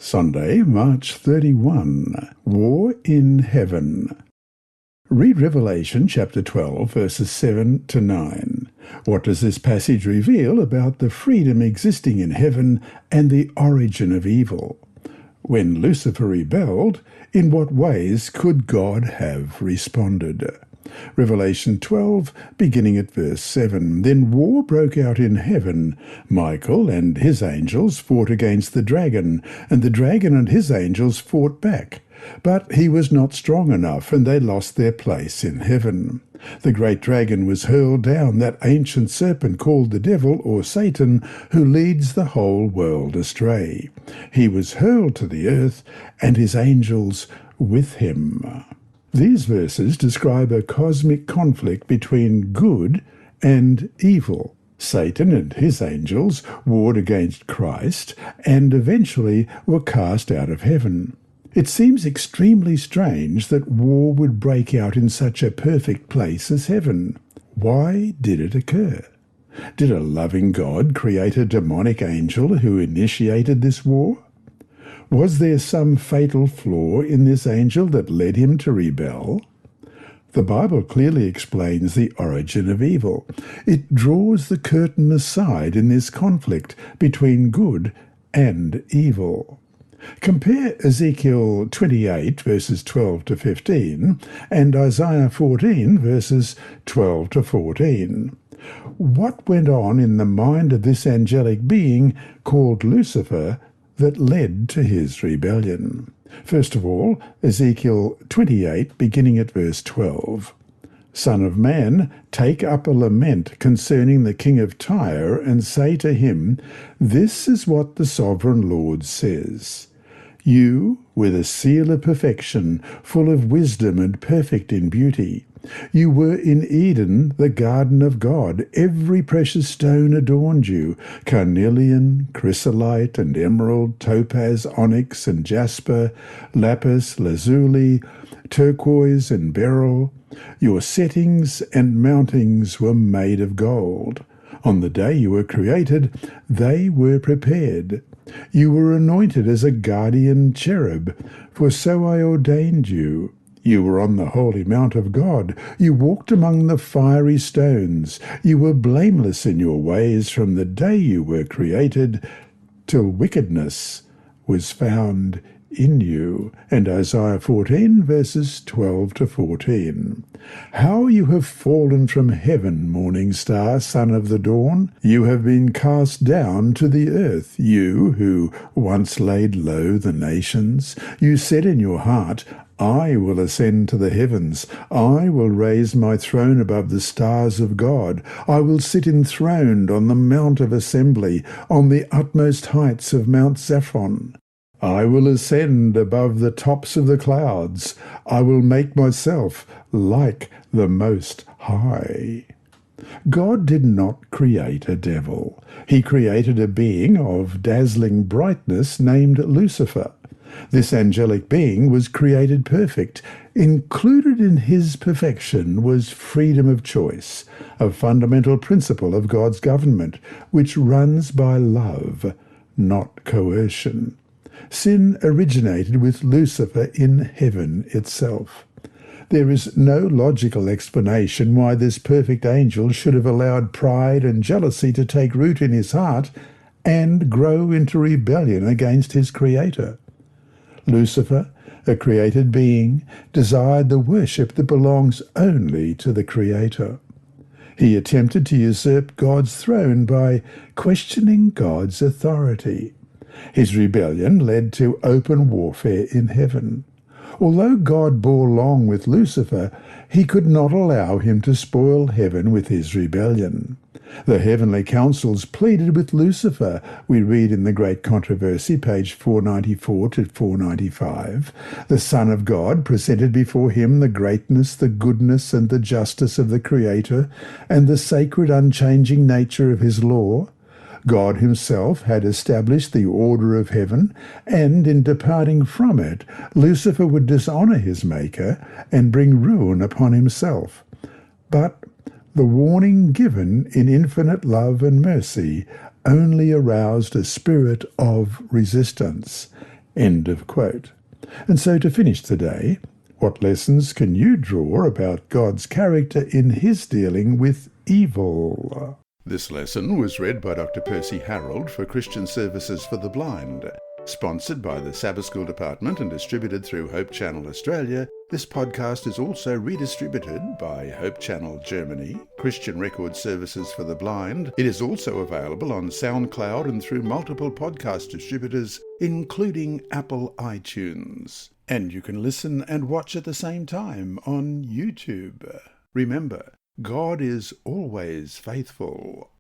Sunday, March 31. War in Heaven. Read Revelation chapter 12, verses 7 to 9. What does this passage reveal about the freedom existing in heaven and the origin of evil? When Lucifer rebelled, in what ways could God have responded? Revelation 12, beginning at verse 7. Then war broke out in heaven. Michael and his angels fought against the dragon, and the dragon and his angels fought back. But he was not strong enough, and they lost their place in heaven. The great dragon was hurled down, that ancient serpent called the devil or Satan, who leads the whole world astray. He was hurled to the earth, and his angels with him. These verses describe a cosmic conflict between good and evil. Satan and his angels warred against Christ and eventually were cast out of heaven. It seems extremely strange that war would break out in such a perfect place as heaven. Why did it occur? Did a loving God create a demonic angel who initiated this war? Was there some fatal flaw in this angel that led him to rebel? The Bible clearly explains the origin of evil. It draws the curtain aside in this conflict between good and evil. Compare Ezekiel 28, verses 12 to 15, and Isaiah 14, verses 12 to 14. What went on in the mind of this angelic being called Lucifer that led to his rebellion? First of all, Ezekiel 28, beginning at verse 12. Son of man, take up a lament concerning the king of Tyre, and say to him, This is what the sovereign Lord says. You, with a seal of perfection, full of wisdom and perfect in beauty. You were in Eden, the garden of God. Every precious stone adorned you, carnelian, chrysolite, and emerald, topaz, onyx, and jasper, lapis, lazuli, turquoise, and beryl. Your settings and mountings were made of gold. On the day you were created, they were prepared. You were anointed as a guardian cherub, for so I ordained you. You were on the holy mount of God. You walked among the fiery stones. You were blameless in your ways from the day you were created till wickedness was found in you. And Isaiah 14, verses 12 to 14. How you have fallen from heaven, morning star, son of the dawn! You have been cast down to the earth, you who once laid low the nations. You said in your heart, I will ascend to the heavens. I will raise my throne above the stars of God. I will sit enthroned on the mount of assembly, on the utmost heights of Mount Zaphon. I will ascend above the tops of the clouds. I will make myself like the Most High. God did not create a devil. He created a being of dazzling brightness named Lucifer. This angelic being was created perfect. Included in his perfection was freedom of choice, a fundamental principle of God's government, which runs by love, not coercion. Sin originated with Lucifer in heaven itself. There is no logical explanation why this perfect angel should have allowed pride and jealousy to take root in his heart and grow into rebellion against his Creator. Lucifer, a created being, desired the worship that belongs only to the Creator. He attempted to usurp God's throne by questioning God's authority. His rebellion led to open warfare in heaven. Although God bore long with Lucifer, he could not allow him to spoil heaven with his rebellion. The heavenly councils pleaded with Lucifer, we read in the Great Controversy, page 494 to 495. The Son of God presented before him the greatness, the goodness, and the justice of the Creator, and the sacred, unchanging nature of his law. God himself had established the order of heaven, and in departing from it, Lucifer would dishonour his Maker and bring ruin upon himself. But the warning given in infinite love and mercy only aroused a spirit of resistance, End of quote. And so to finish today, what lessons can you draw about God's character in his dealing with evil? This lesson was read by Dr. Percy Harrold for Christian Services for the Blind. Sponsored by the Sabbath School Department and distributed through Hope Channel Australia, this podcast is also redistributed by Hope Channel Germany, Christian Record Services for the Blind. It is also available on SoundCloud and through multiple podcast distributors, including Apple iTunes. And you can listen and watch at the same time on YouTube. Remember, God is always faithful.